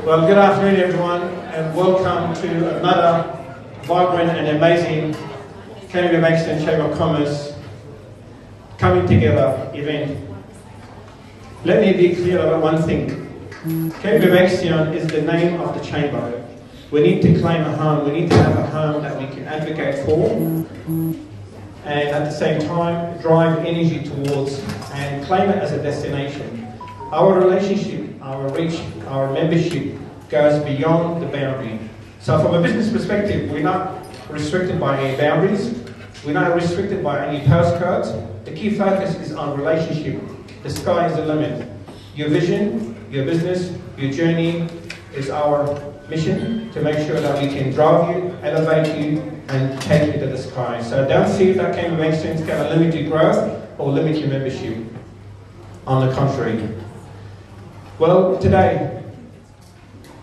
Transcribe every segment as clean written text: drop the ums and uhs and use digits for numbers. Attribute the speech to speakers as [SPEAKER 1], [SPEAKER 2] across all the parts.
[SPEAKER 1] Well, good afternoon everyone, and welcome to another vibrant and amazing Canterbury Bankstown Chamber of Commerce coming together event. Let me be clear about one thing. Canterbury Bankstown is the name of the chamber. We need to claim a home. We need to have a home that we can advocate for, and at the same time drive energy towards and claim it as a destination. Our relationship, our reach, our membership goes beyond the boundary. So from a business perspective, we're not restricted by any boundaries. We're not restricted by any postcodes. The key focus is on relationship. The sky is the limit. Your vision, your business, your journey is our mission to make sure that we can drive you, elevate you, and take you to the sky. So don't see that Canterbury Bankstown is going to limit your growth or limit your membership. On the contrary. Well, today,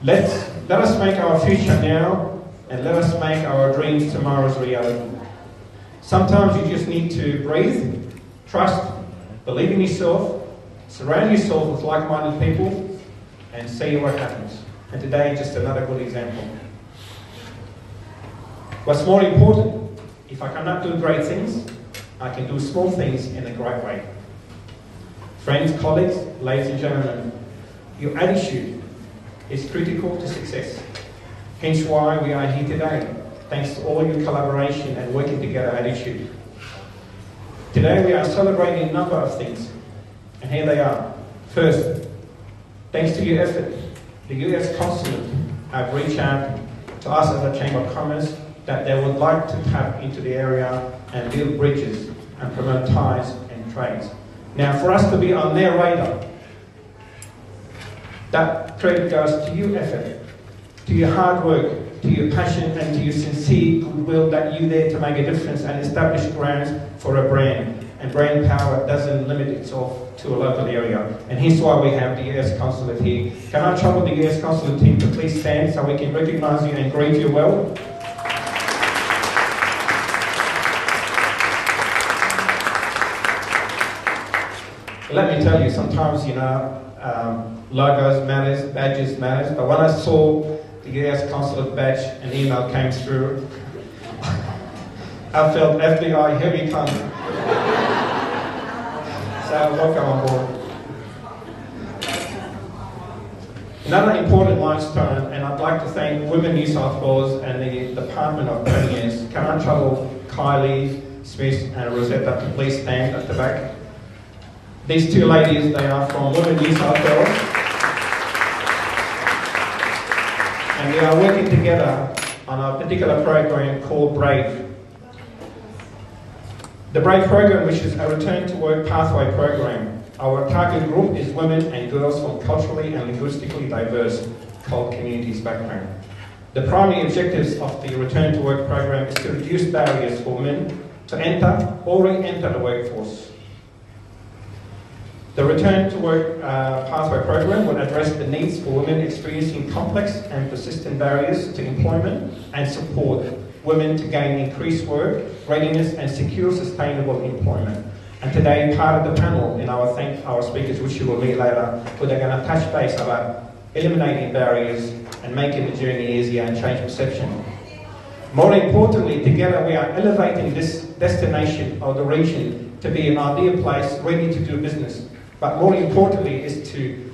[SPEAKER 1] let us make our future now, and let us make our dreams tomorrow's reality. Sometimes you just need to breathe, trust, believe in yourself, surround yourself with like-minded people, and see what happens. And today, just another good example. What's more important, if I cannot do great things, I can do small things in a great way. Friends, colleagues, ladies and gentlemen, your attitude is critical to success. Hence why we are here today, thanks to all your collaboration and working together attitude. Today we are celebrating a number of things, and here they are. First, thanks to your effort, the US Consulate have reached out to us as a Chamber of Commerce that they would like to tap into the area and build bridges and promote ties and trades. Now, for us to be on their radar, that credit goes to your effort, to your hard work, to your passion, and to your sincere goodwill that you're there to make a difference and establish grounds for a brand. And brand power doesn't limit itself to a local area. And hence why we have the US Consulate here. Can I trouble the US Consulate team to please stand so we can recognise you and greet you well? Let me tell you, sometimes, logos matters, badges matters, but when I saw the US Consulate badge, an email came through, I felt FBI, here we come. So welcome on board. Another important milestone, and I'd like to thank Women New South Wales and the Department of Premiers. Can I trouble Kylie, Smith and Rosetta to please stand at the back? These two ladies, they are from Women New South Wales, and we are working together on a particular program called BRAVE. The BRAVE program, which is a return to work pathway program. Our target group is women and girls from culturally and linguistically diverse CULT communities background. The primary objectives of the return to work program is to reduce barriers for women to enter or re-enter the workforce. The Return to Work Pathway program will address the needs for women experiencing complex and persistent barriers to employment and support women to gain increased work, readiness and secure sustainable employment. And today, part of the panel, and I will thank our speakers, which you will meet later, where they're going to touch base about eliminating barriers and making the journey easier and change perception. More importantly, together we are elevating this destination or the region to be an ideal place ready to do business. But more importantly is to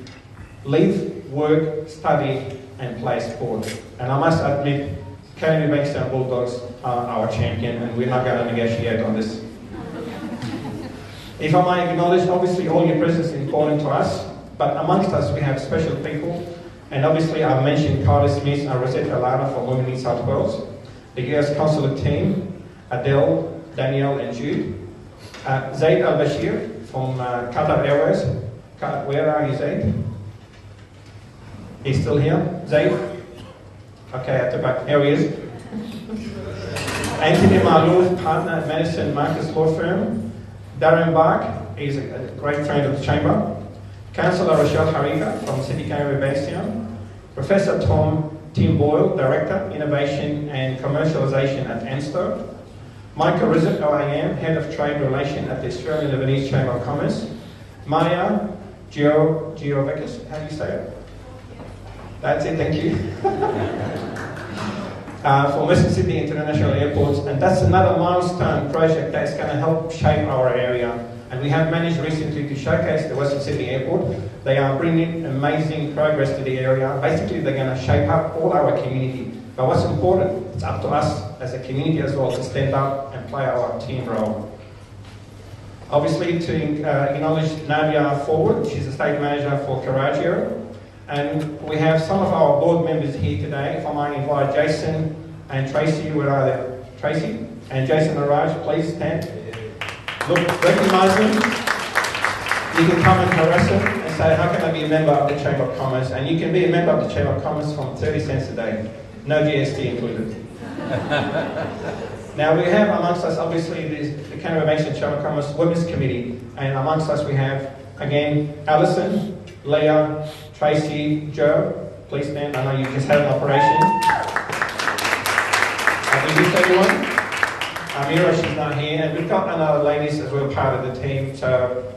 [SPEAKER 1] live, work, study and play sport. And I must admit, Canterbury Bankstown Bulldogs are our champion and we're not going to negotiate on this. If I may acknowledge, obviously all your presence is important to us, but amongst us we have special people. And obviously I've mentioned Carter Smith and Rosetta Lara from Women in South Wales, the US Consulate team, Adele, Danielle and Jude, Zaid Al-Bashir from Qatar Airways. Where are you, Zaid? He's still here? Zaid? Okay, at the back. Here he is. Anthony Malouf, partner at Madison Marcus Law Firm. Darren Bark, he's a great friend of the Chamber. Councillor Rochelle Hariga from City Canterbury Bankstown. Professor Tim Boyle, Director, Innovation and Commercialisation at ANSTO. Michael Rizet, OAM, Head of Trade Relation at the Australian Lebanese Chamber of Commerce. Maya Geovekis, how do you say it? That's it, thank you. For Western Sydney International Airports, and that's another milestone project that's going to help shape our area. And we have managed recently to showcase the Western Sydney Airport. They are bringing amazing progress to the area. Basically, they're going to shape up all our community. But what's important, it's up to us as a community as well to stand up and play our team role. Obviously, to acknowledge Nadia Forward, she's the State Manager for Carragio. And we have some of our board members here today. If I might invite Jason and Tracy, where are they? Tracy and Jason and Raj, please stand. Look, recognise them. You can come and harass them and say, how can I be a member of the Chamber of Commerce? And you can be a member of the Chamber of Commerce from 30 cents a day. No GST included. Now we have amongst us, obviously, the Canberra Banks and Chamber of Commerce Women's Committee. And amongst us we have, again, Alison, Leah, Tracy, Joe, please stand. I know you just had an operation. Have we missed anyone? Amira, she's not here. And we've got another ladies as well, part of the team. So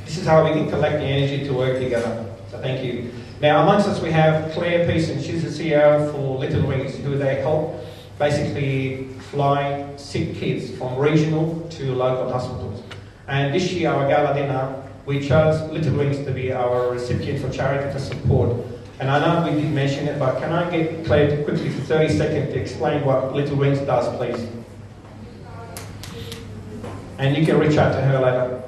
[SPEAKER 1] this is how we can collect the energy to work together. So thank you. Now amongst us we have Claire Pearson. She's the CEO for Little Wings, who they help basically fly sick kids from regional to local hospitals. And this year, our gala dinner, we chose Little Wings to be our recipient for charity for support. And I know we did mention it, but can I get Claire to quickly for 30 seconds to explain what Little Wings does, please? And you can reach out to her later.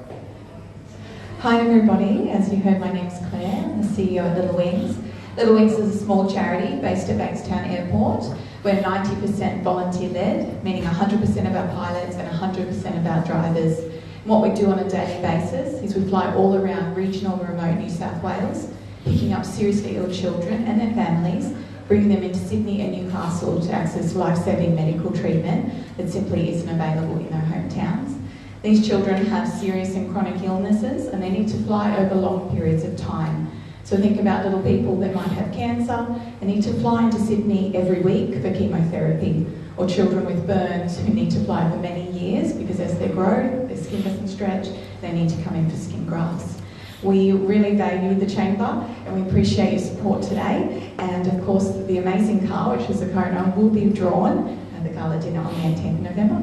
[SPEAKER 2] Hi everybody, as you heard, my name's Claire, I'm the CEO at Little Wings. Little Wings is a small charity based at Bankstown Airport. We're 90% volunteer-led, meaning 100% of our pilots and 100% of our drivers. And what we do on a daily basis is we fly all around regional and remote New South Wales, picking up seriously ill children and their families, bringing them into Sydney and Newcastle to access life-saving medical treatment that simply isn't available in their hometowns. These children have serious and chronic illnesses and they need to fly over long periods of time. So think about little people that might have cancer and need to fly into Sydney every week for chemotherapy, or children with burns who need to fly for many years because as they grow, their skin doesn't stretch, they need to come in for skin grafts. We really value the Chamber and we appreciate your support today. And of course, the amazing car, which is a Kona, will be drawn at the gala dinner on the 18th of November.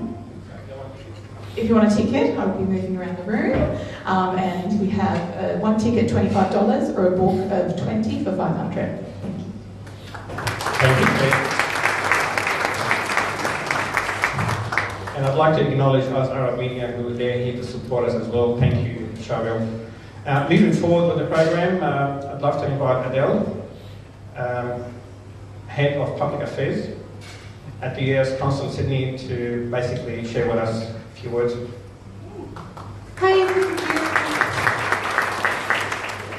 [SPEAKER 2] If you want a ticket, I'll be moving around the room. And we have one ticket, $25, or a book of 20 for $500. Thank you.
[SPEAKER 1] Thank you, Kate. And I'd like to acknowledge us, Arab Media, who are there here to support us as well. Thank you, Charbel. Moving forward with the program, I'd love to invite Adele, Head of Public Affairs at the US Consulate Sydney, to basically share with us a few words.
[SPEAKER 3] Hi,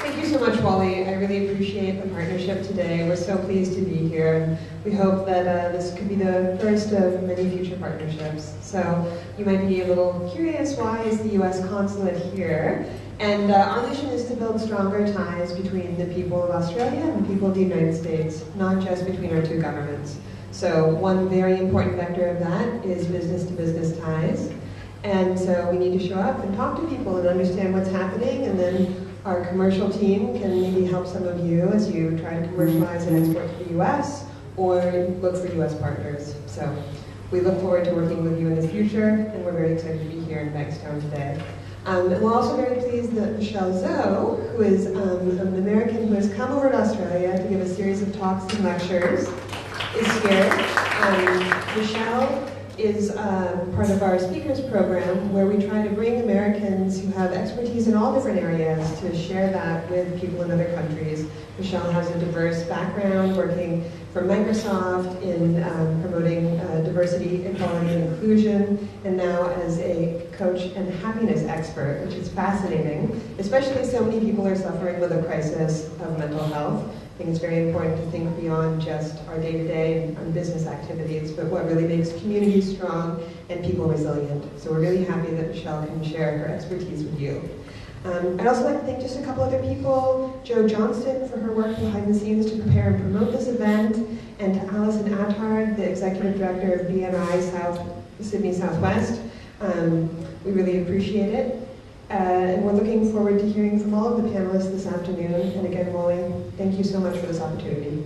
[SPEAKER 3] thank you so much, Wally. I really appreciate the partnership today. We're so pleased to be here, and we hope that this could be the first of many future partnerships. So you might be a little curious, why is the US Consulate here? And our mission is to build stronger ties between the people of Australia and the people of the United States, not just between our two governments. So one very important vector of that is business-to-business ties. And so we need to show up and talk to people and understand what's happening, and then our commercial team can maybe help some of you as you try to commercialize and export to the US or look for US partners. So we look forward to working with you in the future, and we're very excited to be here in Bankstown today. And we're also very pleased that Michelle Zou, who is an American who has come over to Australia to give a series of talks and lectures, is here. Michelle is part of our speakers program, where we try to bring Americans who have expertise in all different areas to share that with people in other countries. Michelle has a diverse background working for Microsoft in promoting diversity, equality, and inclusion, and now as a coach and happiness expert, which is fascinating, especially so many people are suffering with a crisis of mental health. I think it's very important to think beyond just our day-to-day and business activities, but what really makes communities strong and people resilient. So we're really happy that Michelle can share her expertise with you. I'd also like to thank just a couple other people, Jo Johnston for her work behind the scenes to prepare and promote this event, and to Alison Attard, the Executive Director of BNI Sydney Southwest. We really appreciate it. And we're looking forward to hearing from all of the panelists this afternoon. And again, Wally, thank you so much for this opportunity.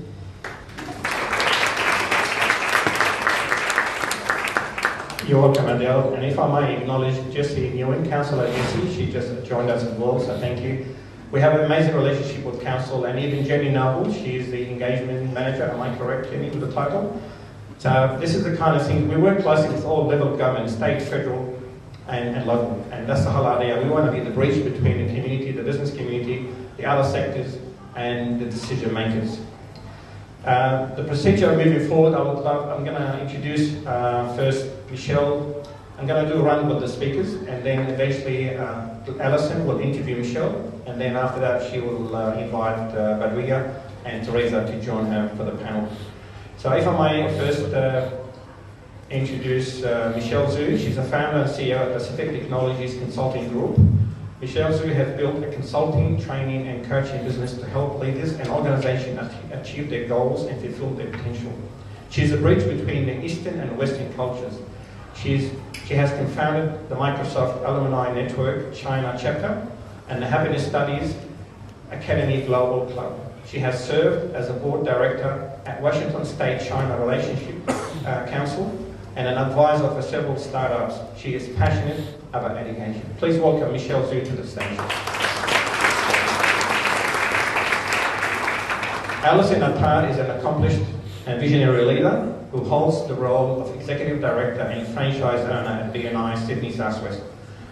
[SPEAKER 1] You're welcome, Adele. And if I may acknowledge Jessie Nguyen, Councillor Jessie, she just joined us as well, so thank you. We have an amazing relationship with Council, and even Jenny Noble, she is the engagement manager, am I correct, Jenny, with the title? So this is the kind of thing, we work closely with all levels of government, state, federal, and local. And that's the whole idea. We want to be the bridge between the community, the business community, the other sectors, and the decision makers. The procedure moving forward, I'm going to introduce first Michelle. I'm going to do a run with the speakers, and then eventually Alison will interview Michelle, and then after that she will invite Badwiga and Teresa to join her for the panel. So if I may first introduce Michelle Zou. She's a founder and CEO at Pacific Technologies Consulting Group. Michelle Zou has built a consulting, training and coaching business to help leaders and organizations achieve their goals and fulfill their potential. She's a bridge between the Eastern and Western cultures. She has confounded the Microsoft Alumni Network China chapter and the Happiness Studies Academy Global Club. She has served as a board director at Washington State China Relationship Council and an advisor for several startups. She is passionate about education. Please welcome Michelle Zou to the stage. Alison Attard is an accomplished and visionary leader who holds the role of Executive Director and Franchise Owner at BNI Sydney Southwest.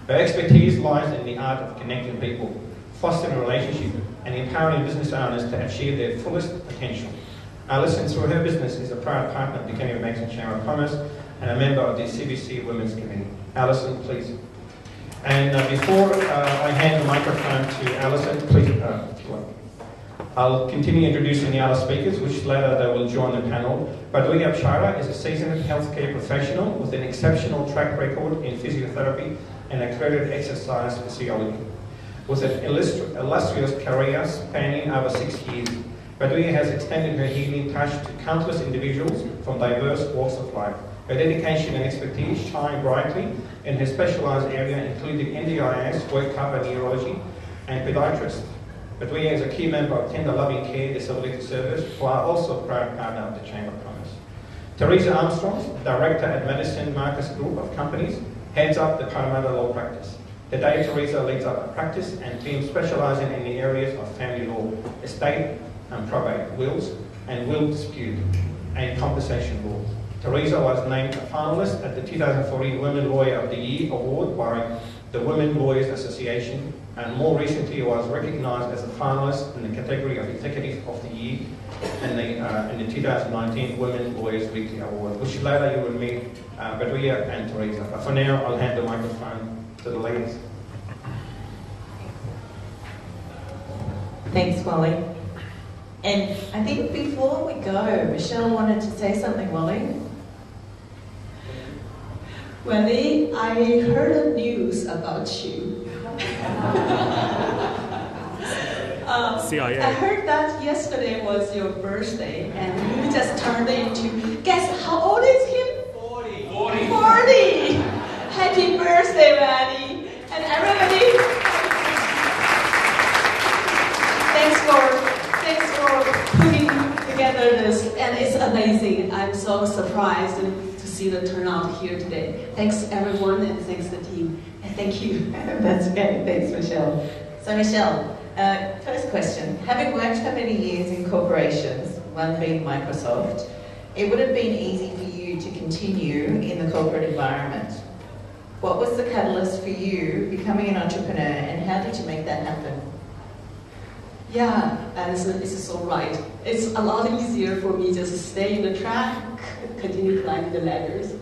[SPEAKER 1] Her expertise lies in the art of connecting people, fostering relationships, and empowering business owners to achieve their fullest potential. Alison, through her business, is a proud partner of the Canberra Banks and Chamber of Commerce and a member of the CBCC Women's Committee. Alison, please. And before I hand the microphone to Alison, please, I'll continue introducing the other speakers, which later they will join the panel. Badwiga Apshara is a seasoned healthcare professional with an exceptional track record in physiotherapy and accredited exercise physiology. With an illustrious career spanning over 6 years, Badwiga has extended her healing touch to countless individuals from diverse walks of life. Her dedication and expertise shine brightly in her specialised area, including NDIS, work cover neurology, and podiatrist. Badwiga is a key member of Tender Loving Care Disability Service, who are also a proud partner of the Chamber of Commerce. Teresa Armstrong, Director at Madison Marcus Group of Companies, heads up the Parramatta Law Practice. Today, Teresa leads up a practice and team specialising in the areas of family law, estate and probate, wills and will dispute, and compensation law. Teresa was named a finalist at the 2014 Women Lawyer of the Year Award by the Women Lawyers Association, and more recently was recognised as a finalist in the category of Executive of the Year in the 2019 Women Lawyers Weekly Award, which later you will meet Badwiga and Teresa. But for now, I'll hand the microphone to the ladies.
[SPEAKER 4] Thanks, Wally. And I think before we go, Michelle wanted to say something, Wally.
[SPEAKER 5] Wally, I heard the news about you.
[SPEAKER 6] CIA.
[SPEAKER 5] I heard that yesterday was your birthday and you just turned into, guess how old is him? 40. 40. Happy birthday, Wally. And everybody, thanks for putting together this. And it's amazing. I'm so surprised to see the turnout here today. Thanks everyone and thanks the team. And thank you.
[SPEAKER 4] That's great. Thanks, Michelle. So, Michelle, first question. Having worked for many years in corporations, one being Microsoft, it would have been easy for you to continue in the corporate environment. What was the catalyst for you becoming an entrepreneur, and how did you make that happen?
[SPEAKER 5] Yeah, it's so right. It's a lot easier for me just to stay in the track, continue climbing the ladders.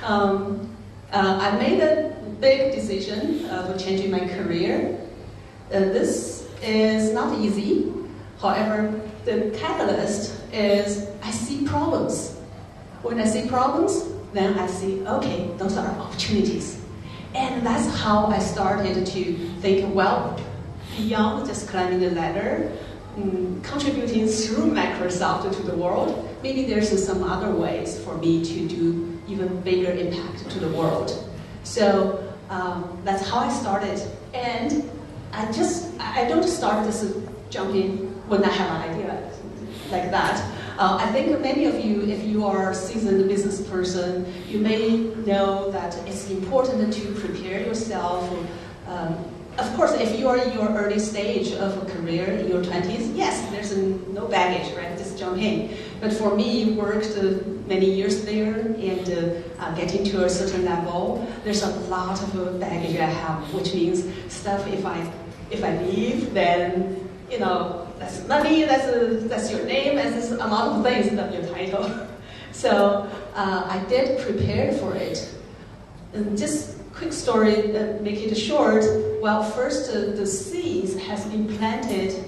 [SPEAKER 5] I made a big decision for changing my career. This is not easy. However, the catalyst is I see problems. When I see problems, then I see, okay, those are opportunities. And that's how I started to think, well, beyond just climbing the ladder, contributing through Microsoft to the world, maybe there's some other ways for me to do even bigger impact to the world. So that's how I started And I don't start this jumping when I have an idea like that. I think many of you, if you are a seasoned business person, you may know that it's important to prepare yourself. Of course, if you are in your early stage of a career in your 20s, yes, there's no baggage, right? Just jump in. But for me, worked many years there and getting to a certain level, there's a lot of baggage I have, which means stuff if I leave, then that's money, that's your name, that's a lot of things, that's your title. So I did prepare for it. And just quick story, make it short. Well, first the seeds has been planted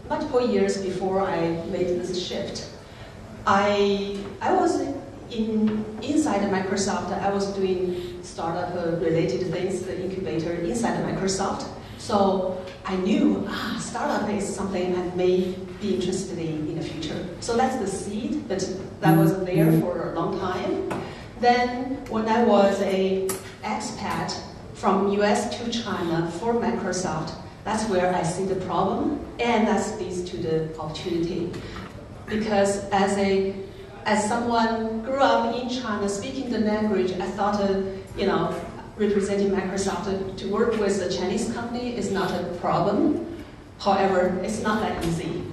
[SPEAKER 5] multiple years before I made this shift. I was inside Microsoft. I was doing startup related things, the incubator inside Microsoft. So I knew startup is something I may be interested in the future. So that's the seed, but that was there for a long time. Then when I was an expat from US to China for Microsoft, that's where I see the problem, and that leads to the opportunity. Because as someone grew up in China speaking the language, I thought, representing Microsoft to work with a Chinese company is not a problem. However, it's not that easy.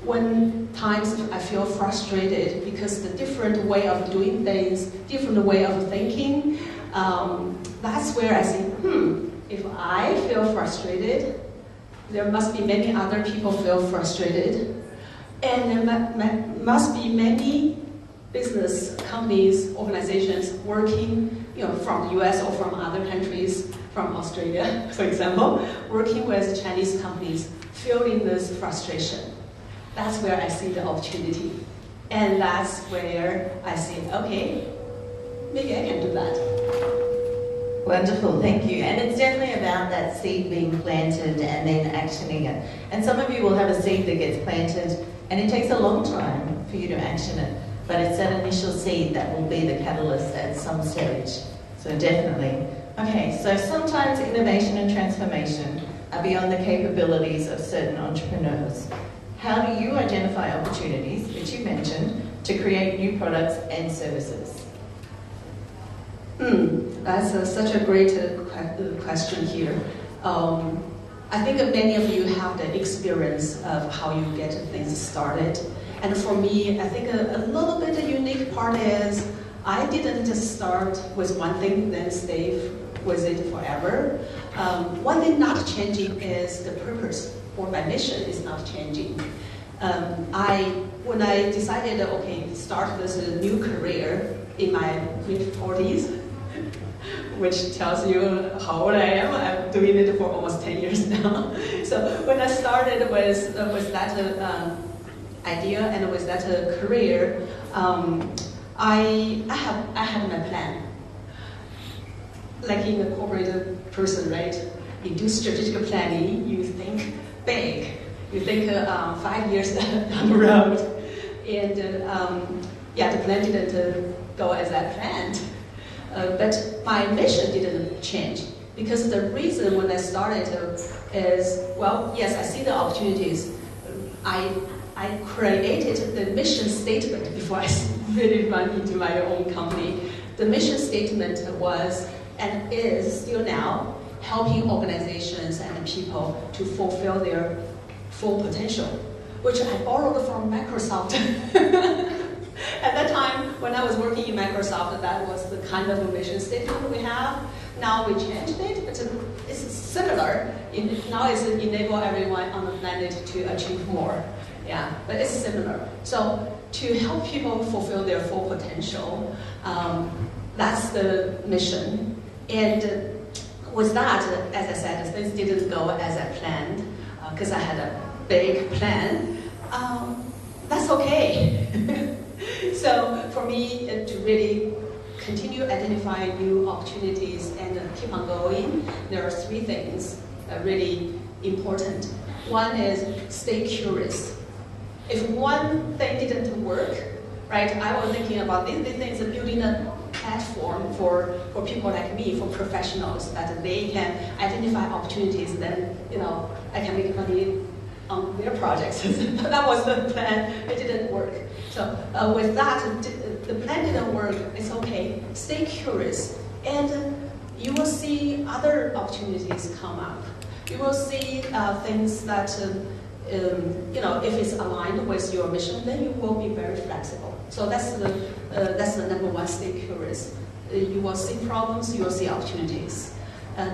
[SPEAKER 5] When times I feel frustrated because the different way of doing things, different way of thinking, that's where I see, if I feel frustrated, there must be many other people feel frustrated. And there must be many business companies, organizations working, from the US or from other countries, from Australia, for example, working with Chinese companies, feeling this frustration. That's where I see the opportunity. And that's where I see, okay, maybe I can do that.
[SPEAKER 4] Wonderful, thank you. And it's definitely about that seed being planted and then actioning it. And some of you will have a seed that gets planted and it takes a long time for you to action it. But it's that initial seed that will be the catalyst at some stage. So definitely. Okay, so sometimes innovation and transformation are beyond the capabilities of certain entrepreneurs. How do you identify opportunities, which you mentioned, to create new products and services?
[SPEAKER 5] That's such a great question here. I think many of you have the experience of how you get things started. And for me, I think a little bit the unique part is I didn't just start with one thing, then stay with it forever. One thing not changing is the purpose, or my mission is not changing. When I decided, okay, start this new career in my mid-40s, which tells you how old I am. I'm doing it for almost 10 years now. So when I started with that idea and with that career, I had my plan. Like in a corporate person, right? You do strategic planning, you think big. You think 5 years down the road. And the plan didn't go as I planned. But my mission didn't change. Because the reason when I started is, well, yes, I see the opportunities. I created the mission statement before I really run into my own company. The mission statement was, and is still now, helping organizations and people to fulfill their full potential, which I borrowed from Microsoft. At that time, when I was working in Microsoft, that was the kind of a mission statement we have. Now we changed it, but it's similar. Now it's enable everyone on the planet to achieve more. Yeah, but it's similar. So to help people fulfill their full potential, that's the mission. And with that, as I said, things didn't go as I planned, because I had a big plan. That's okay. So for me, to really continue identifying new opportunities and keep on going, there are 3 things really important. One is stay curious. If one thing didn't work, right, I was thinking about these things, building a platform for people like me, for professionals, that they can identify opportunities, then, I can make money on their projects. That was the plan. It didn't work. So with that, the plan didn't work. It's okay. Stay curious, and you will see other opportunities come up. You will see things that, if it's aligned with your mission, then you will be very flexible. So that's the number one. Stay curious. You will see problems. You will see opportunities.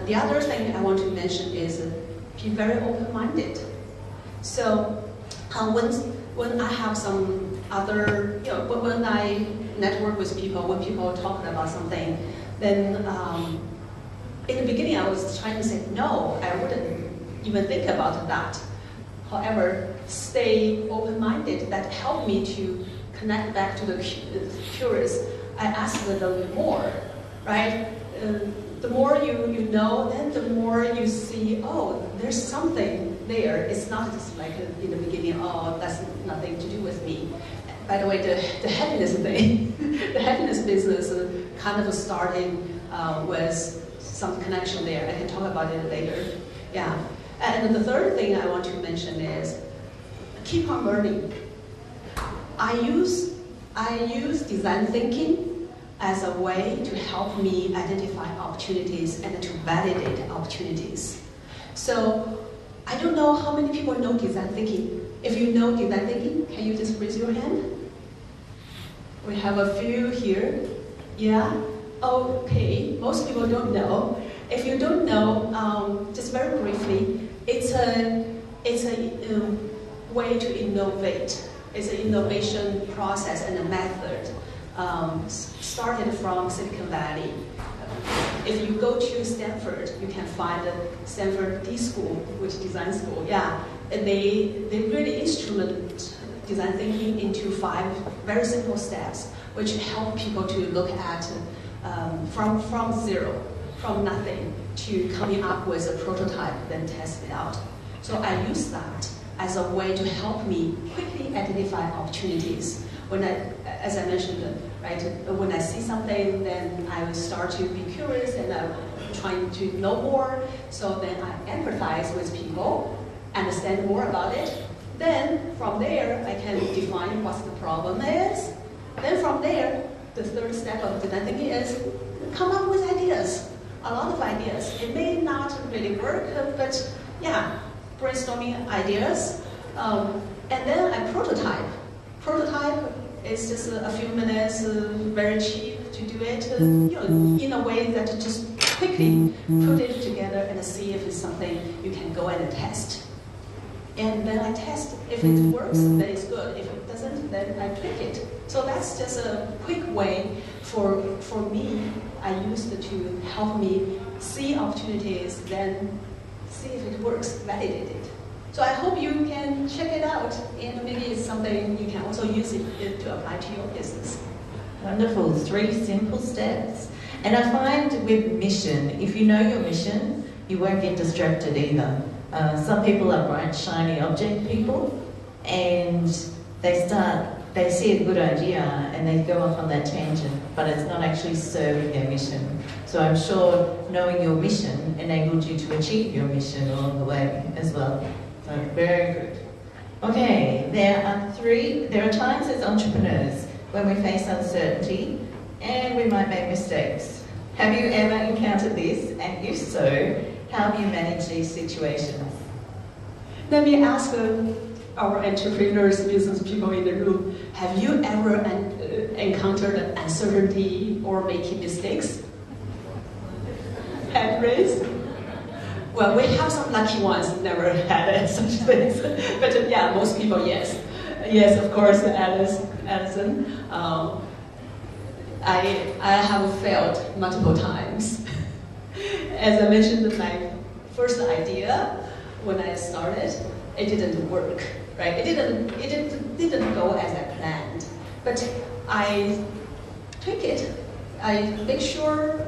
[SPEAKER 5] The other thing I want to mention is be very open-minded. So when I have some other, when I network with people, when people are talking about something, then in the beginning I was trying to say, no, I wouldn't even think about that. However, stay open-minded, that helped me to connect back to the curious. I asked them more, right? The more you know, then the more you see, oh, there's something there. It's not just like in the beginning, oh, that's nothing to do with me. By the way, the happiness thing, the happiness business kind of starting with some connection there. I can talk about it later. Yeah. And the third thing I want to mention is keep on learning. I use design thinking as a way to help me identify opportunities and to validate opportunities. So I don't know how many people know design thinking. If you know design thinking, can you just raise your hand? We have a few here. Yeah? Okay, most people don't know. If you don't know, just very briefly, it's a way to innovate. It's an innovation process and a method started from Silicon Valley. If you go to Stanford, you can find the Stanford D School, which is design school. Yeah, and they really instrument design thinking into 5 very simple steps, which help people to look at from zero, from nothing, to coming up with a prototype, then test it out. So I use that as a way to help me quickly identify opportunities. When as I mentioned, right, when I see something, then I will start to be curious and I'm trying to know more. So then I empathize with people, understand more about it. Then from there, I can define what the problem is. Then from there, the third step of design thinking is come up with ideas, a lot of ideas. It may not really work, but yeah, brainstorming ideas. And then I prototype. Prototype is just a few minutes, very cheap to do it, in a way that you just quickly put it together and see if it's something you can go and test. And then I test. If it works, then it's good. If it doesn't, then I tweak it. So that's just a quick way for me. I used it to help me see opportunities, then see if it works, validate it. So I hope you can check it out, and maybe it's something you can also use it to apply to your business.
[SPEAKER 4] Wonderful, 3 simple steps. And I find with mission, if you know your mission, you won't get distracted either. Some people are bright, shiny object people, and they see a good idea and they go off on that tangent, but it's not actually serving their mission. So I'm sure knowing your mission enabled you to achieve your mission along the way as well. So very good. Okay, there are times as entrepreneurs when we face uncertainty and we might make mistakes. Have you ever encountered this? And if so, how do you manage these situations?
[SPEAKER 5] Let me ask our entrepreneurs, business people in the room, have you ever encountered uncertainty or making mistakes? Hand raised? Well, we have some lucky ones, never had such things. But yeah, most people, yes. Yes, of course, Alison. I have failed multiple times. As I mentioned, my first idea, when I started, it didn't work, right? It didn't go as I planned. But I tweak it. I make sure,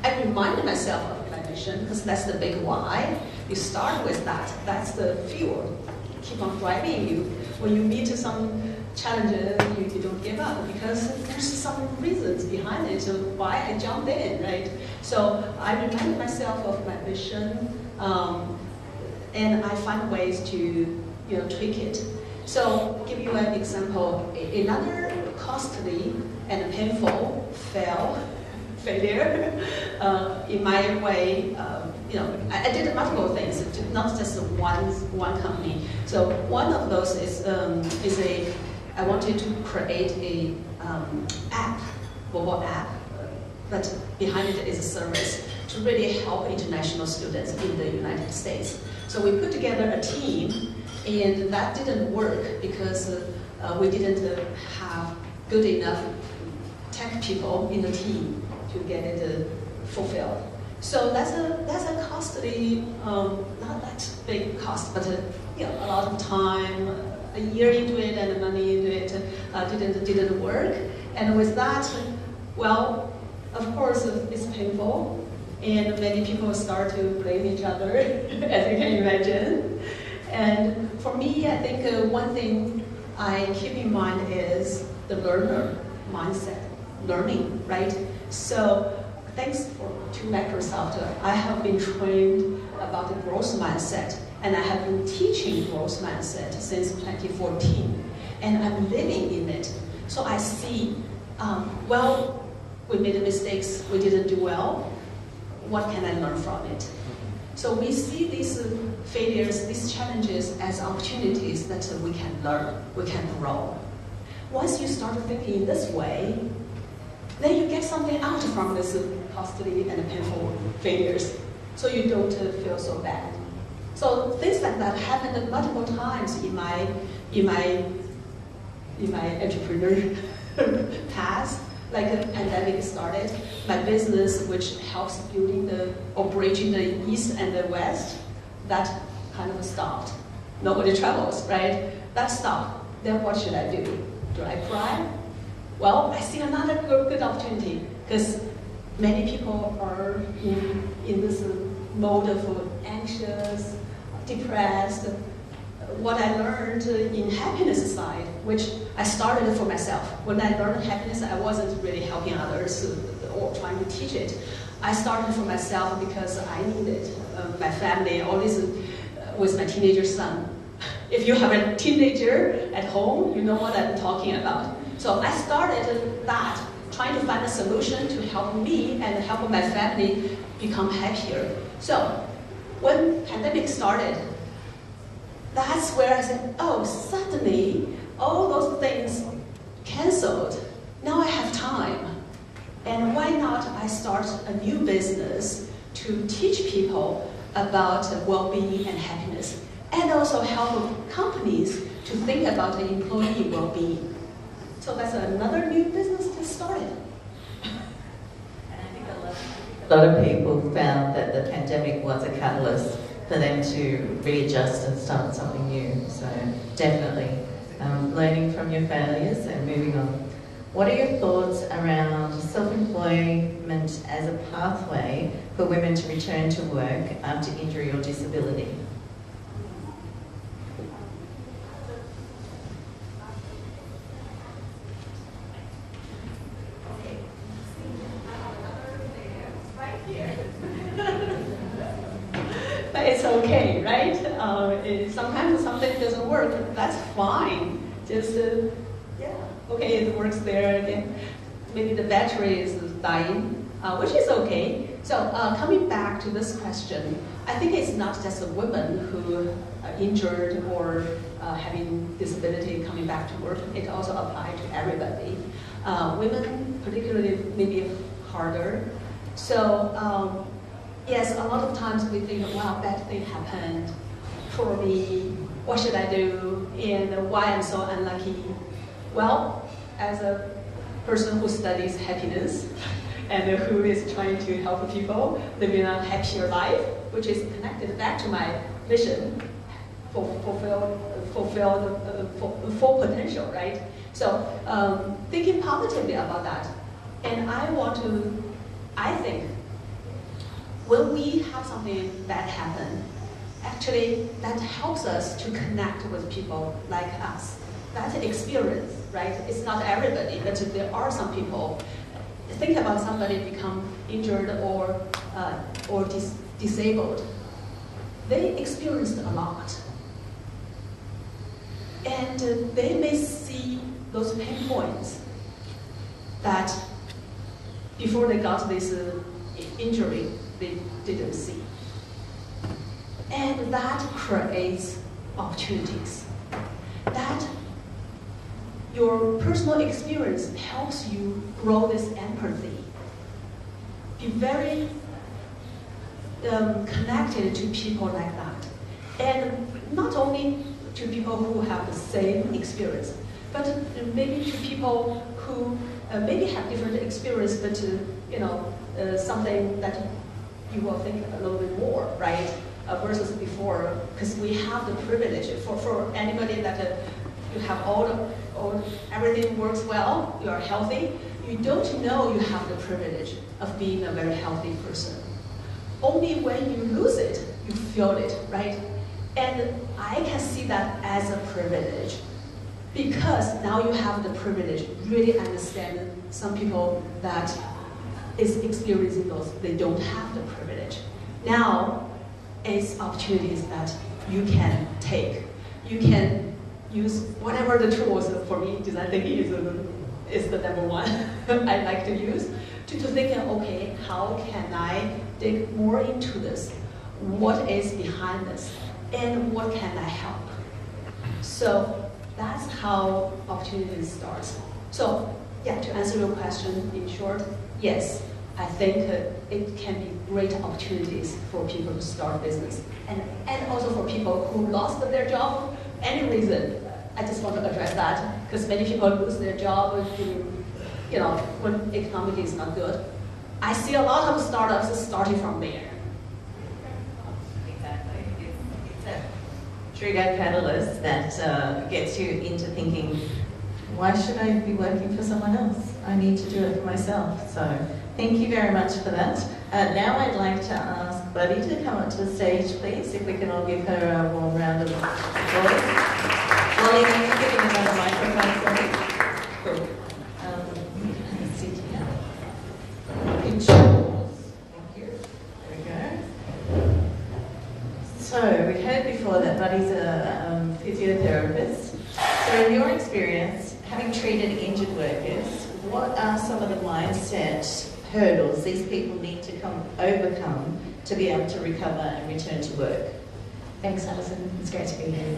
[SPEAKER 5] I remind myself of my mission, because that's the big why. You start with that. That's the fuel. Keep on driving you. when you meet some challenges, you don't give up because there's some reasons behind it, so why I jumped in, right? So I remind myself of my vision, and I find ways to tweak it. So give you an example, another costly and painful failure in my way. I did multiple things, not just one company. So one of those is I wanted to create a mobile app, but behind it is a service to really help international students in the United States. So we put together a team, and that didn't work because we didn't have good enough tech people in the team to get it fulfilled. So that's a costly, not that big cost, but a lot of time, a year into it and money into it didn't work. And with that, well, of course it's painful, and many people start to blame each other, as you can imagine. And for me, I think one thing I keep in mind is the learner mindset, learning, right? So thanks to Microsoft, I have been trained about the growth mindset, and I have been teaching growth mindset since 2014, and I'm living in it. So I see, well, we made mistakes, we didn't do well. What can I learn from it? So we see these failures, these challenges as opportunities that we can learn, we can grow. Once you start thinking in this way, then you get something out from this costly and painful failures, so you don't feel so bad. So things like that happened multiple times in my entrepreneurial past. Like a pandemic started, my business, which helps building or bridging the East and the West, that kind of stopped. Nobody travels, right? That stopped. Then what should I do? Do I cry? Well, I see another good opportunity, because many people are in this mode of anxious, depressed. What I learned in happiness side, which I started for myself. When I learned happiness, I wasn't really helping others or trying to teach it. I started for myself because I needed my family, all this with my teenager son. If you have a teenager at home, you know what I'm talking about. So I started that, trying to find a solution to help me and help my family become happier. So when pandemic started, that's where I said, oh, suddenly all those things canceled. Now I have time. And why not I start a new business to teach people about well-being and happiness, and also help companies to think about the employee well-being. So that's another new business that started.
[SPEAKER 4] And I think a lot of people found that the pandemic was a catalyst for them to readjust and start something new. So definitely learning from your failures and moving on. What are your thoughts around self-employment as a pathway for women to return to work after injury or disability?
[SPEAKER 5] It's okay, right? Sometimes something doesn't work, that's fine. Just, okay, it works there again. Maybe the battery is dying, which is okay. So coming back to this question, I think it's not just a woman who are injured or having disability coming back to work. It also applies to everybody. Women particularly maybe harder. So yes, a lot of times we think, wow, bad thing happened for me. What should I do? And why I'm so unlucky? Well, as a person who studies happiness and who is trying to help people live in a happier life, which is connected back to my vision, fulfill the full potential, right? So thinking positively about that. And I think when we have something bad happen, actually that helps us to connect with people like us. That experience, right? It's not everybody, but there are some people. Think about somebody become injured or disabled. They experienced a lot. And they may see those pain points that before they got this injury, they didn't see. And that creates opportunities. That your personal experience helps you grow this empathy. Be very connected to people like that. And not only to people who have the same experience, but maybe to people who maybe have different experience, but something that you will think a little bit more, right? Versus before, because we have the privilege for anybody that you have everything works well, you are healthy, you don't know you have the privilege of being a very healthy person. Only when you lose it, you feel it, right? And I can see that as a privilege, because now you have the privilege, really understand some people that is experiencing those, they don't have the privilege. Now, it's opportunities that you can take. You can use whatever the tools, for me, design thinking is the number one I like to use, to think, okay, how can I dig more into this? What is behind this? And what can I help? So that's how opportunity starts. So yeah, to answer your question in short, yes, I think it can be great opportunities for people to start business. And also for people who lost their job, any reason. I just want to address that, because many people lose their job when economic is not good. I see a lot of startups starting from there.
[SPEAKER 4] Exactly. It's a trigger catalyst that gets you into thinking, why should I be working for someone else? I need to do it for myself. So thank you very much for that. Now I'd like to ask Buddy to come up to the stage, please, if we can all give her a warm round of applause. Wally, can you give me another microphone for me? Cool. Sit here. Controls. Thank you. There we go. So we heard before that Buddy's a physiotherapist. So in your experience, having treated injured workers, what are some of the mindset hurdles these people need to overcome to be able to recover and return to work?
[SPEAKER 7] Thanks, Alison. It's great to be here.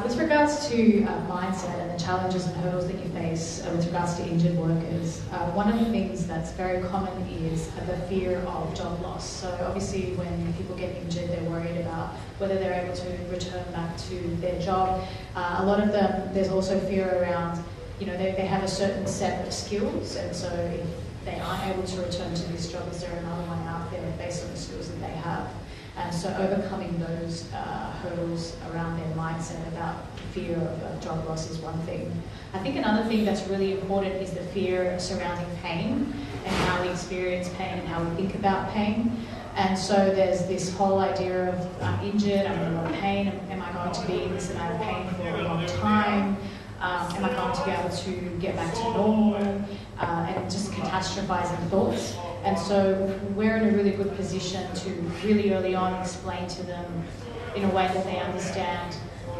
[SPEAKER 7] With regards to mindset and the challenges and hurdles that you face with regards to injured workers, one of the things that's very common is the fear of job loss. So obviously when people get injured, they're worried about whether they're able to return back to their job. A lot of them, there's also fear around, they have a certain set of skills, and so if they aren't able to return to this job, is there another one out there based on the skills that they have? And so overcoming those hurdles around their mindset about fear of job loss is one thing. I think another thing that's really important is the fear surrounding pain and how we experience pain and how we think about pain. And so there's this whole idea of I'm injured, I'm in a lot of pain, am I going to be in this amount of pain for a long time? Am I going to be able to get back to normal? And just catastrophizing thoughts. And so we're in a really good position to really early on explain to them in a way that they understand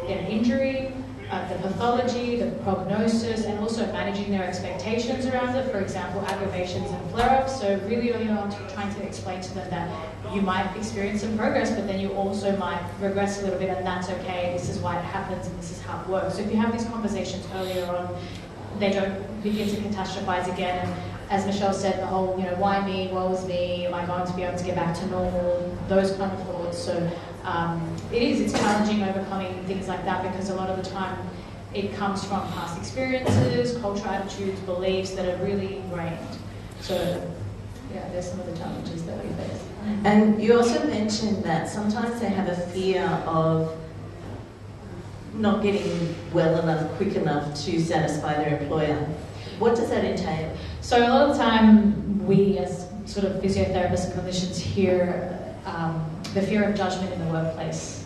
[SPEAKER 7] their injury, the pathology, the prognosis, and also managing their expectations around it. For example, aggravations and flare-ups. So really early on trying to explain to them that you might experience some progress, but then you also might regress a little bit, and that's okay. This is why it happens, and this is how it works. So if you have these conversations earlier on, they don't begin to catastrophize again. And as Michelle said, the whole, why me, woe is me, am I going to be able to get back to normal, those kind of thoughts. So it's challenging overcoming things like that, because a lot of the time it comes from past experiences, cultural attitudes, beliefs that are really ingrained. So yeah, there's some of the challenges that we face.
[SPEAKER 4] And you also mentioned that sometimes they have a fear of not getting well enough, quick enough to satisfy their employer. What does that entail?
[SPEAKER 7] So a lot of the time, we as sort of physiotherapists and clinicians hear the fear of judgment in the workplace.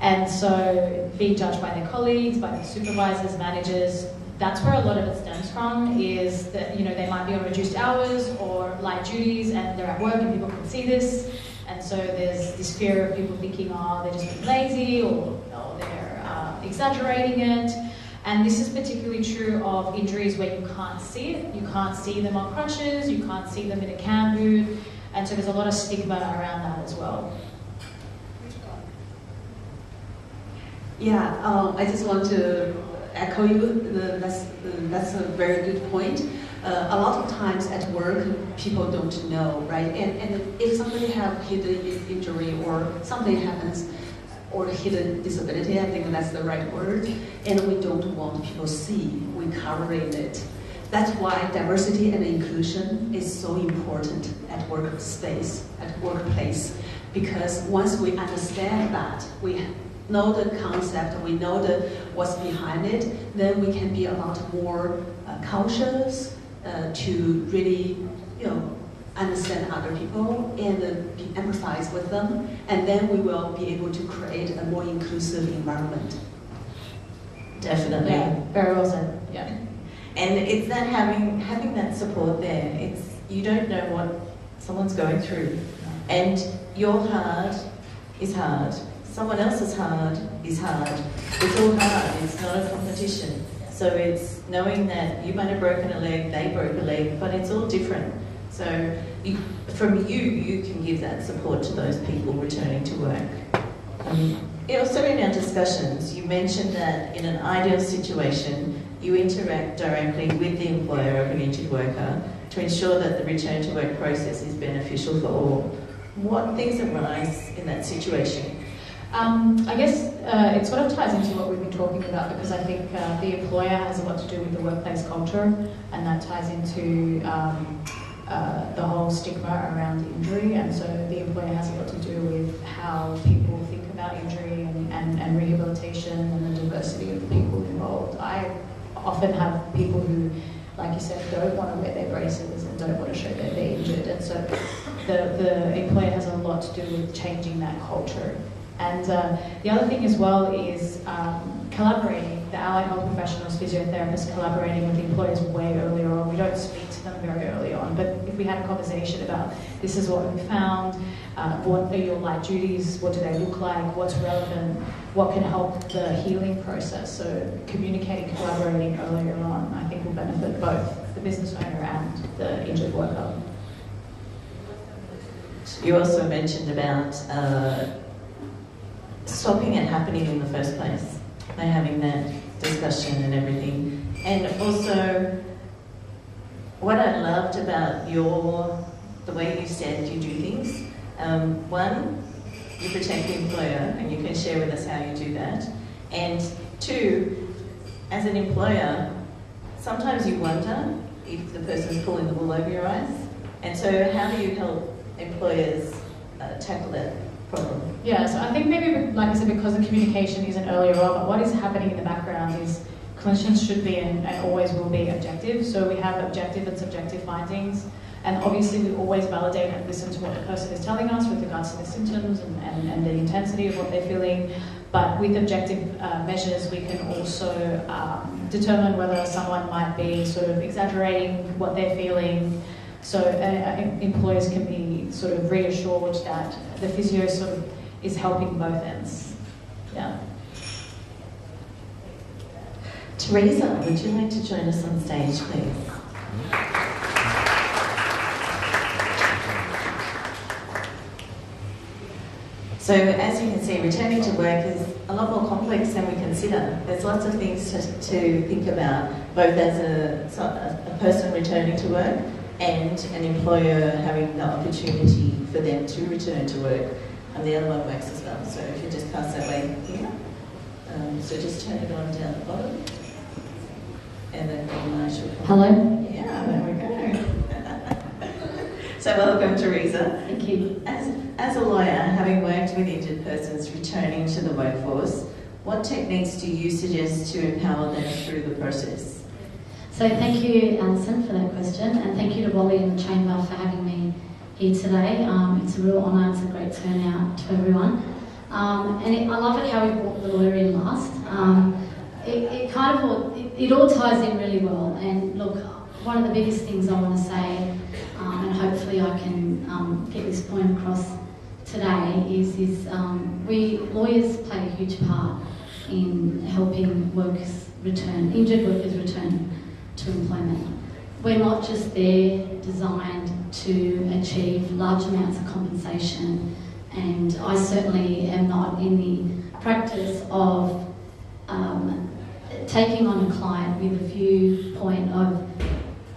[SPEAKER 7] And so being judged by their colleagues, by their supervisors, managers, that's where a lot of it stems from, is that, you know, they might be on reduced hours or light duties and they're at work and people can see this. And so there's this fear of people thinking, oh, they're just being lazy or they're exaggerating it. And this is particularly true of injuries where you can't see it. You can't see them on crutches, you can't see them in a cam boot. And so there's a lot of stigma around that as well.
[SPEAKER 5] Yeah, I just want to echo you. That's a very good point. A lot of times at work, people don't know, right? And if somebody have hidden injury or something happens, or hidden disability, I think that's the right word, and we don't want people to see, we covering it. That's why diversity and inclusion is so important at workspace, at workplace, because once we understand that, we know the concept, we know what's behind it, then we can be a lot more cautious to really, you know, understand other people and be empathize with them, and then we will be able to create a more inclusive environment.
[SPEAKER 4] Definitely.
[SPEAKER 7] Yeah, very well said. Yeah.
[SPEAKER 4] And it's that having that support there. It's, you don't know what someone's going through, and your hard is hard. Someone else's hard is hard. It's all hard. It's not a competition. So it's knowing that you might have broken a leg, they broke a leg, but it's all different. So from you can give that support to those people returning to work. Also in our discussions, you mentioned that in an ideal situation, you interact directly with the employer of an injured worker to ensure that the return to work process is beneficial for all. What things arise in that situation?
[SPEAKER 7] I guess it sort of ties into what we've been talking about, because I think the employer has a lot to do with the workplace culture, and that ties into the whole stigma around injury, and so the employer has a lot to do with how people think about injury and rehabilitation and the diversity of the people involved. I often have people who, like you said, don't want to wear their braces and don't want to show that they're injured, and so the employer has a lot to do with changing that culture. And the other thing as well is collaborating. The allied health professionals, physiotherapists, collaborating with the employers way earlier on. We don't speak to them very early on, but if we had a conversation about this is what we found, what are your light duties, what do they look like, what's relevant, what can help the healing process. So communicating, collaborating earlier on, I think will benefit both the business owner and the injured worker.
[SPEAKER 4] You also mentioned about stopping it happening in the first place, by having that discussion and everything. And also, what I loved about the way you said you do things, one, you protect the employer, and you can share with us how you do that. And two, as an employer, sometimes you wonder if the person's pulling the wool over your eyes. And so how do you help employers tackle that problem?
[SPEAKER 7] Yeah, so I think maybe, like I said, because the communication isn't earlier on, but what is happening in the background is clinicians should be and always will be objective. So we have objective and subjective findings, and obviously we always validate and listen to what the person is telling us with regards to the symptoms and the intensity of what they're feeling. But with objective measures, we can also determine whether someone might be sort of exaggerating what they're feeling. So employers can be sort of reassured that the physio sort of is helping both ends. Yeah.
[SPEAKER 4] Teresa, would you like to join us on stage, please? So as you can see, returning to work is a lot more complex than we consider. There's lots of things to think about, both as a person returning to work and an employer having the opportunity for them to return to work. And the other one works as well. So if you just pass that way here. So just turn it on down the bottom. And then I should come.
[SPEAKER 8] Hello.
[SPEAKER 4] Yeah, there we go. So welcome, Teresa.
[SPEAKER 8] Thank you.
[SPEAKER 4] As a lawyer, having worked with injured persons returning to the workforce, what techniques do you suggest to empower them through the process?
[SPEAKER 8] So thank you, Alison, for that question, and thank you to Wally and the Chamber for having me here today. It's a real honour, it's a great turnout to everyone. I love it how we brought the lawyer in last. It all ties in really well. And look, one of the biggest things I want to say, and hopefully I can get this point across today, is we lawyers play a huge part in helping injured workers return to employment. We're not just there designed to achieve large amounts of compensation, and I certainly am not in the practice of taking on a client with a viewpoint of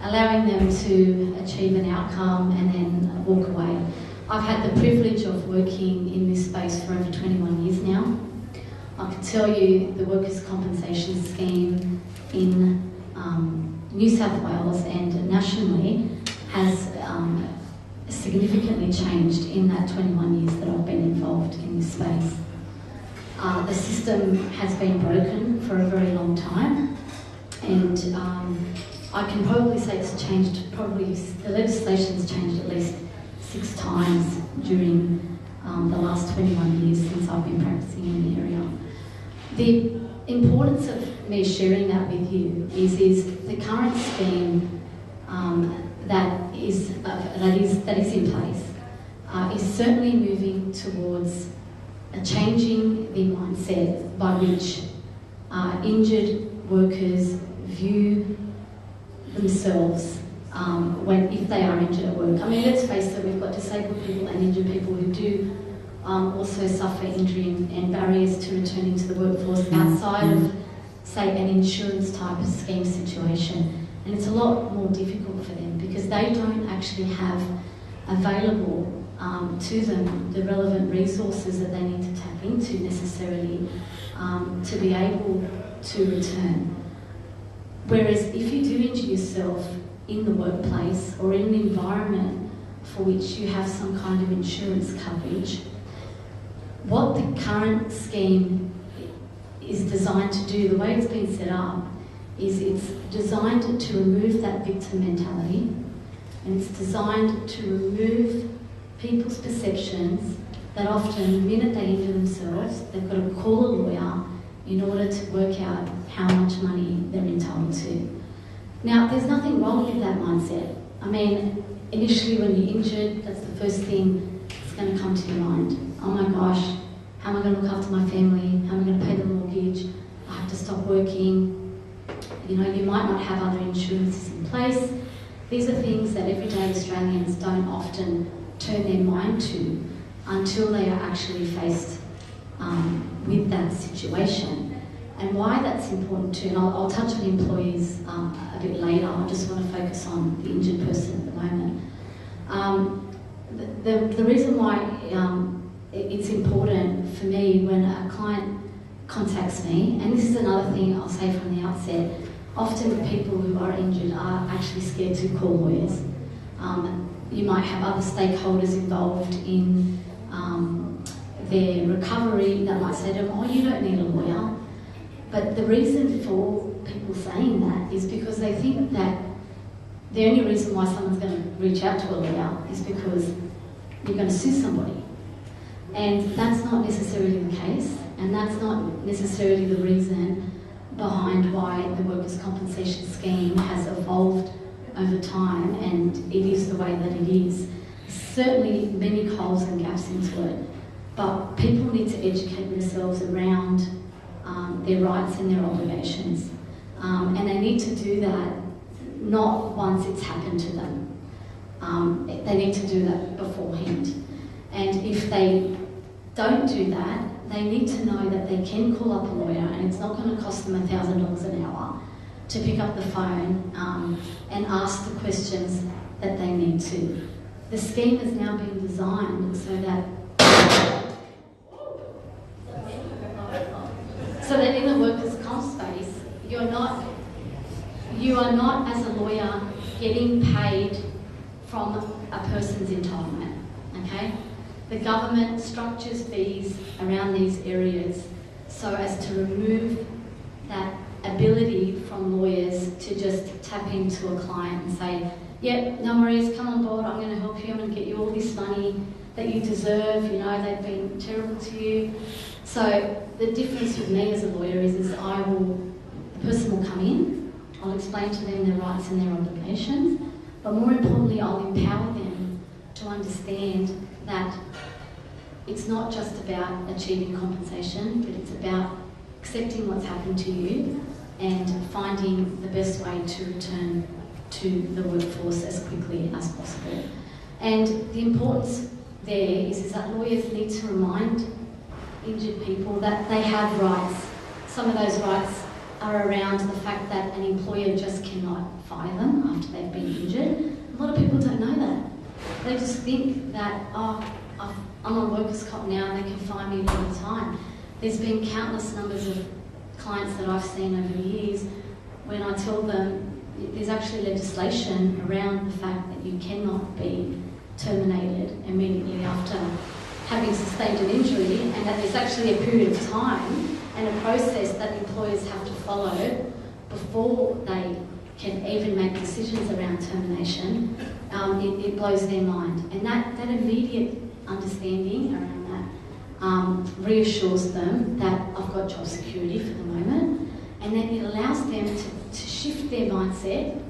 [SPEAKER 8] allowing them to achieve an outcome and then walk away. I've had the privilege of working in this space for over 21 years now. I can tell you the workers' compensation scheme in New South Wales and nationally has significantly changed in that 21 years that I've been involved in this space. The system has been broken for a very long time, and I can probably say it's changed, the legislation's changed at least 6 times during the last 21 years since I've been practicing in the area. The importance of me sharing that with you is the current scheme that is in place is certainly moving towards changing the mindset by which injured workers view themselves if they are injured at work. I mean, let's face it, we've got disabled people and injured people who do also suffer injury and barriers to returning to the workforce outside of, say, an insurance type of scheme situation. And it's a lot more difficult for them because they don't actually have available to them the relevant resources that they need to tap into necessarily to be able to return. Whereas if you do injure yourself in the workplace or in an environment for which you have some kind of insurance coverage, what the current scheme is designed to do, the way it's been set up, is it's designed to remove that victim mentality, and it's designed to remove people's perceptions that often, the minute they injure themselves, they've got to call a lawyer in order to work out how much money they're entitled to. Now, there's nothing wrong with that mindset. I mean, initially when you're injured, that's the first thing that's going to come to your mind. Oh my gosh, how am I going to look after my family? How am I going to pay the mortgage? I have to stop working. You know, you might not have other insurances in place. These are things that everyday Australians don't often turn their mind to until they are actually faced with that situation. And why that's important too, and I'll touch on employees a bit later, I just want to focus on the injured person at the moment. The reason why it's important for me when a client contacts me, and this is another thing I'll say from the outset, often people who are injured are actually scared to call lawyers. You might have other stakeholders involved in their recovery that might say to them, oh, you don't need a lawyer. But the reason for people saying that is because they think that the only reason why someone's going to reach out to a lawyer is because you're going to sue somebody. And that's not necessarily the case, and that's not necessarily the reason behind why the workers' compensation scheme has evolved over time, and it is the way that it is. Certainly many holes and gaps into it, but people need to educate themselves around their rights and their obligations. And they need to do that not once it's happened to them. They need to do that beforehand. And if they don't do that, they need to know that they can call up a lawyer and it's not going to cost them $1,000 an hour to pick up the phone and ask the questions that they need to. The scheme has now been designed so that in the workers' comp space, you are not as a lawyer getting paid from a person's entitlement, okay? The government structures fees around these areas so as to remove that ability from lawyers to just tap into a client and say, yep, no worries, come on board, I'm going to help you, I'm going to get you all this money that you deserve, you know, they've been terrible to you. So the difference with me as a lawyer is the person will come in, I'll explain to them their rights and their obligations, but more importantly, I'll empower them to understand that it's not just about achieving compensation, but it's about accepting what's happened to you and finding the best way to return to the workforce as quickly as possible. And the importance there is that lawyers need to remind injured people that they have rights. Some of those rights are around the fact that an employer just cannot fire them after they've been injured. A lot of people don't know that. They just think that, oh, I'm on workers' comp now and they can fire me all the time. There's been countless numbers of clients that I've seen over the years when I tell them there's actually legislation around the fact that you cannot be terminated immediately after having sustained an injury, and that there's actually a period of time and a process that employers have to follow before they can even make decisions around termination. It blows their mind. And that immediate understanding around that reassures them that I've got job security for the moment, and then it allows them to shift their mindset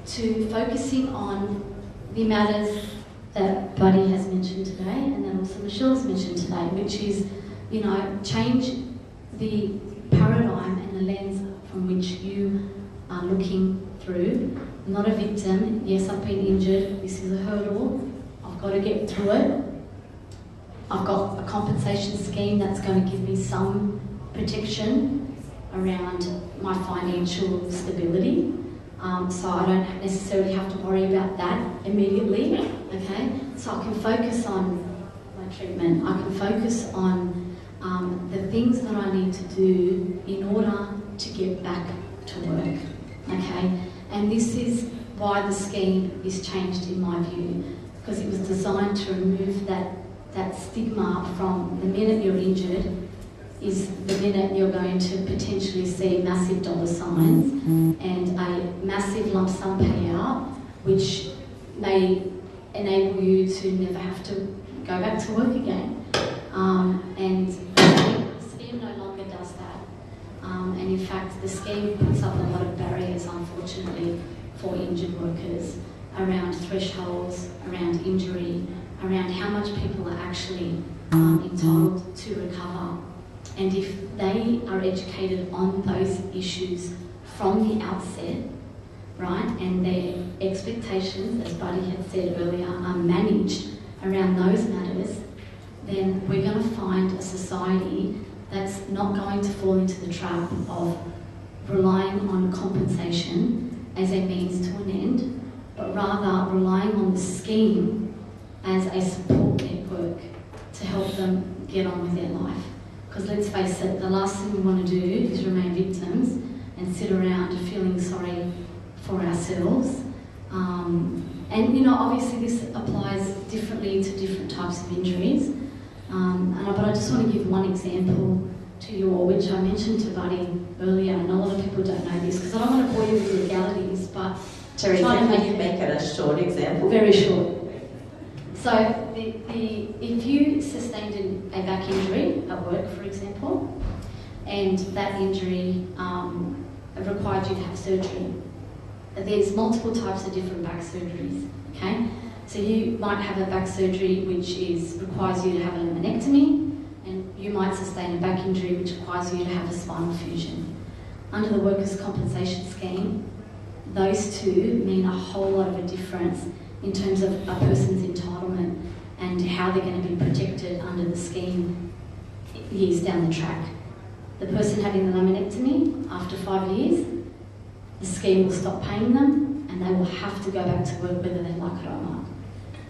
[SPEAKER 8] to focusing on the matters that Buddy has mentioned today and then also Michelle has mentioned today, which is, you know, change the paradigm and the lens from which you are looking through. I'm not a victim. Yes, I've been injured. This is a hurdle. I've got to get through it. I've got a compensation scheme that's going to give me some protection around my financial stability. So I don't necessarily have to worry about that immediately, okay? So I can focus on my treatment. I can focus on the things that I need to do in order to get back to work, okay? And this is why the scheme is changed in my view, because it was designed to remove that stigma from the minute you're injured is the minute you're going to potentially see massive dollar signs and a massive lump sum payout, which may enable you to never have to go back to work again. And the scheme no longer does that. And in fact, the scheme puts up a lot of barriers, unfortunately, for injured workers around thresholds, around injury, around how much people are actually entitled to recover. And if they are educated on those issues from the outset, right, and their expectations, as Buddy had said earlier, are managed around those matters, then we're going to find a society that's not going to fall into the trap of relying on compensation as a means to an end, but rather relying on the scheme as a support network to help them get on with their life. Because let's face it, the last thing we want to do is remain victims and sit around feeling sorry for ourselves. And you know, obviously this applies differently to different types of injuries. But I just want to give one example to you all, which I mentioned to Buddy earlier, and a lot of people don't know this, because I don't want to bore you with legalities, but
[SPEAKER 4] Teresa, can you make it a short example?
[SPEAKER 8] Very short. So, if you sustained a back injury at work, for example, and that injury required you to have surgery, there's multiple types of different back surgeries, okay? So you might have a back surgery which requires you to have a laminectomy, and you might sustain a back injury which requires you to have a spinal fusion. Under the workers' compensation scheme, those two mean a whole lot of a difference in terms of a person's entitlement and how they're going to be protected under the scheme years down the track. The person having the laminectomy, after 5 years, the scheme will stop paying them and they will have to go back to work whether they like it or not.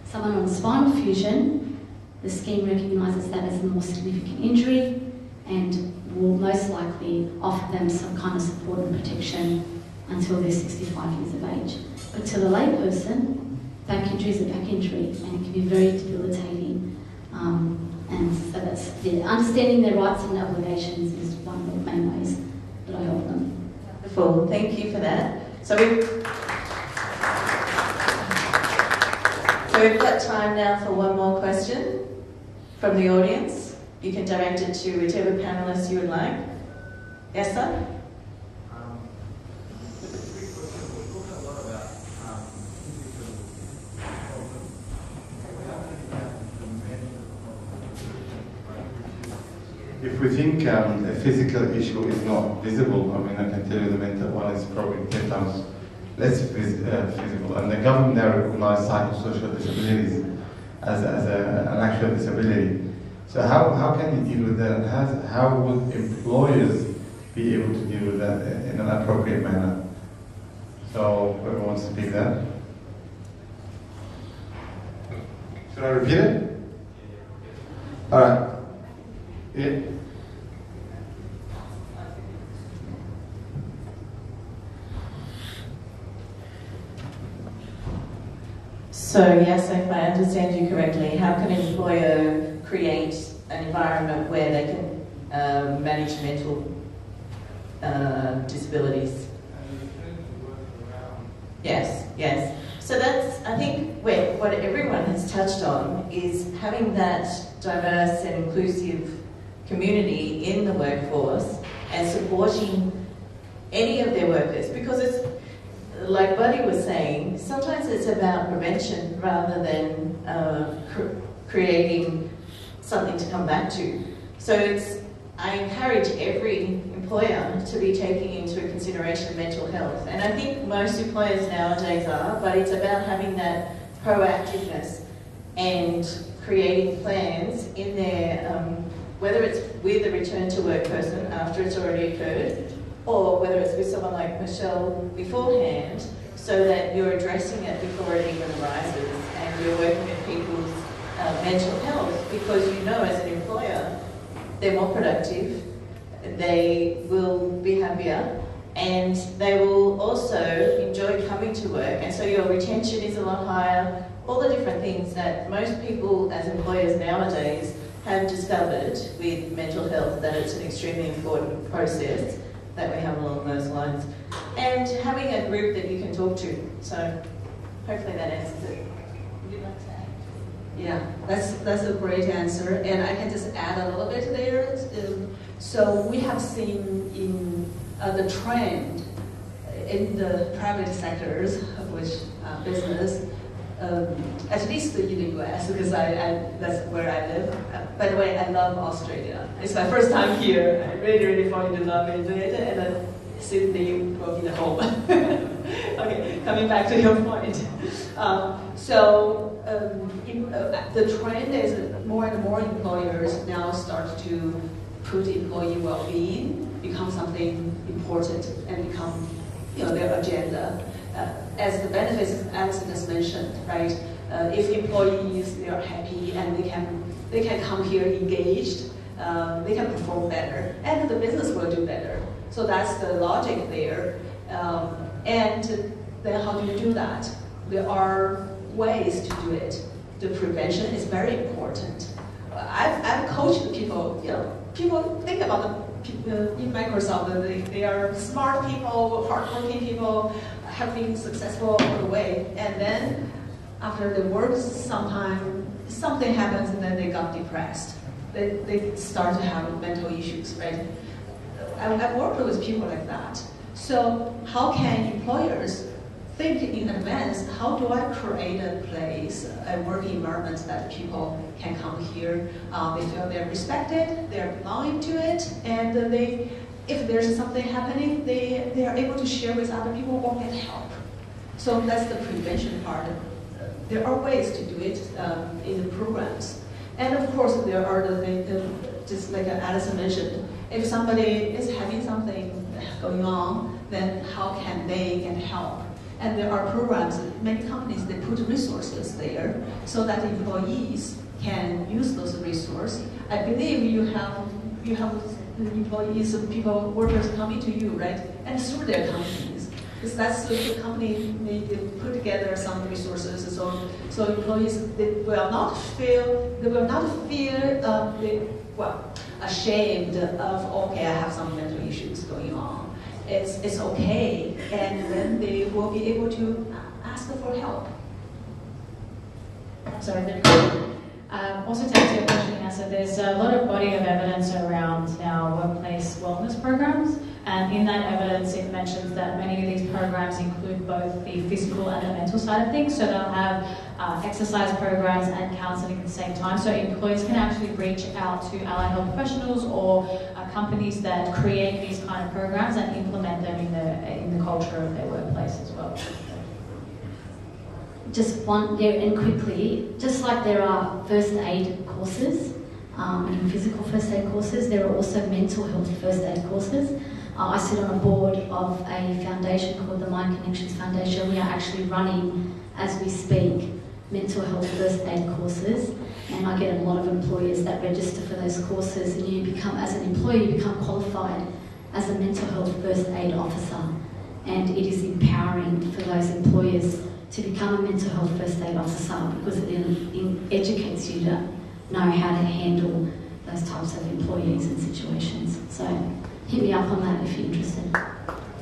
[SPEAKER 8] Someone on spinal fusion, the scheme recognises that as a more significant injury and will most likely offer them some kind of support and protection until they're 65 years of age. But to the layperson, back injury is a back injury and it can be very debilitating. And so that's, understanding their rights and obligations is one of the main ways that I help them.
[SPEAKER 4] Wonderful, thank you for that. So we've got time now for one more question from the audience. You can direct it to whichever panelist you would like. Yes, sir?
[SPEAKER 9] If we think a physical issue is not visible, I mean, I can tell you the mental one is probably 10 times less visible. And the government now recognizes psychosocial disabilities as an actual disability. So how can you deal with that? And how would employers be able to deal with that in an appropriate manner? So whoever wants to speak that? Should I repeat it? All right. Yeah.
[SPEAKER 4] So yes, if I understand you correctly, how can an employer create an environment where they can manage mental disabilities? Yes, yes. So that's, I think, what everyone has touched on is having that diverse and inclusive community in the workforce and supporting any of their workers, because it's, like Buddy was saying, sometimes it's about prevention rather than creating something to come back to. So I encourage every employer to be taking into consideration mental health, and I think most employers nowadays are, but it's about having that proactiveness and creating plans in their, whether it's with a return to work person after it's already occurred, or whether it's with someone like Michelle beforehand, so that you're addressing it before it even arises, and you're working with people's mental health, because you know as an employer, they're more productive, they will be happier, and they will also enjoy coming to work, and so your retention is a lot higher, all the different things that most people as employers nowadays have discovered with mental health, that it's an extremely important process that we have along those lines. And having a group that you can talk to. So hopefully that answers it. Would you like to add?
[SPEAKER 5] Yeah, that's a great answer. And I can just add a little bit there. So we have seen in the trend in the private sectors, which business, at least in the US, because that's where I live. By the way, I love Australia. It's my first time here. I really, really fall in love with it, and then Sydney will be the home. Okay, coming back to your point. The trend is more and more employers now start to put employee well-being become something important and become, their agenda. As the benefits Alison just mentioned, right? If employees, they are happy and they can come here engaged, they can perform better, and the business will do better. So that's the logic there. And then how do you do that? There are ways to do it. The prevention is very important. I've coached people. People think about the in Microsoft. They are smart people, hardworking people, have been successful all the way, and then after the work, something happens, and then they got depressed. They start to have mental issues, right? I've worked with people like that. So how can employers think in advance, how do I create a place, a work environment that people can come here, they feel they're respected, they're belonging to it, and if there's something happening, they are able to share with other people or get help. So that's the prevention part. There are ways to do it in the programs. And of course, there are the things, just like Alison mentioned, if somebody is having something going on, then how can they get help? And there are programs, many companies, they put resources there so that employees can use those resources. I believe you have employees, workers coming to you, right? And through their companies. Because that's the company, they put together some resources, so employees, they will not feel ashamed of, okay, I have some mental issues going on. It's okay, and then they will be able to ask for help.
[SPEAKER 7] sorry, also to answer your question, Nessa, there's a lot of body of evidence around our workplace wellness programs, and in that evidence it mentions that many of these programs include both the physical and the mental side of things, so they'll have exercise programs and counselling at the same time, so employees can actually reach out to allied health professionals or companies that create these kind of programs and implement them in the culture of their workplace as well.
[SPEAKER 8] Just one there, and quickly, just like there are first aid courses, and physical first aid courses, there are also mental health first aid courses. I sit on a board of a foundation called the Mind Connections Foundation. We are actually running, as we speak, mental health first aid courses, and I get a lot of employers that register for those courses, and you become, as an employee, you become qualified as a mental health first aid officer, and it is empowering for those employers to become a mental health first aid officer, because it educates you to know how to handle those types of employees and situations. So hit me up on that if you're interested.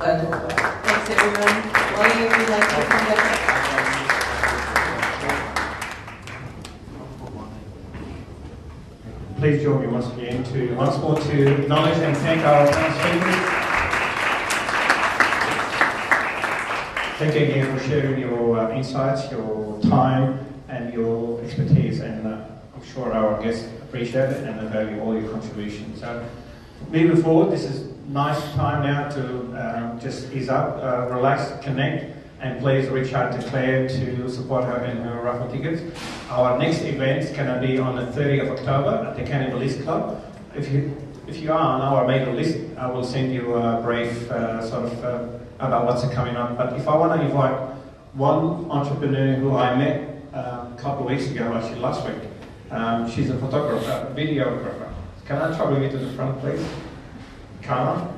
[SPEAKER 4] Wonderful. Thanks everyone. Wally, would you like to come back?
[SPEAKER 1] Please join me once more to acknowledge and thank our speakers. Thank you again for sharing your insights, your time, and your expertise, and I'm sure our guests appreciate it and value all your contributions. So, moving forward, this is nice time now to just ease up, relax, connect, and please reach out to Claire to support her in her raffle tickets. Our next event is going to be on the 30th of October at the Cannibal Club. If you are on our mailing list, I will send you a brief about what's coming up. But if I want to invite one entrepreneur who I met a couple of weeks ago, actually last week, she's a photographer, videographer. Can I trouble you to the front, please? Karma,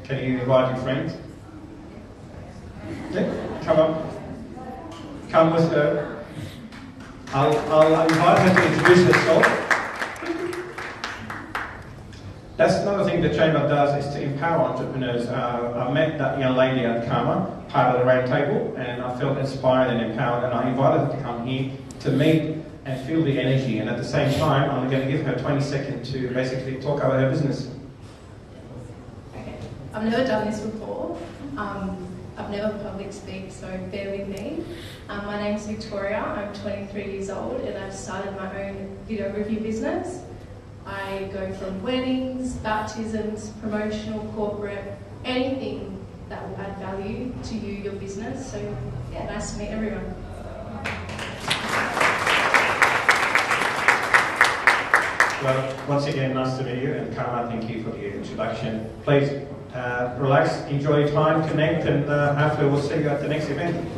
[SPEAKER 1] can you invite your friends? Yeah, come up. Come with her. I'll invite her to introduce herself. That's another thing the Chamber does, is to empower entrepreneurs. I met that young lady at Karma, part of the round table, and I felt inspired and empowered, and I invited her to come here to meet and feel the energy, and at the same time, I'm going to give her 20 seconds to basically talk about her business.
[SPEAKER 10] Okay. I've never done this before. I've never public speak, so bear with me. My name's Victoria, I'm 23 years old, and I've started my own videography business. I go from weddings, baptisms, promotional, corporate, anything that will add value to you, your business. So yeah, nice to meet everyone.
[SPEAKER 1] Well, once again, nice to meet you, and Karma, thank you for the introduction. Please relax, enjoy your time, connect, and hopefully we'll see you at the next event.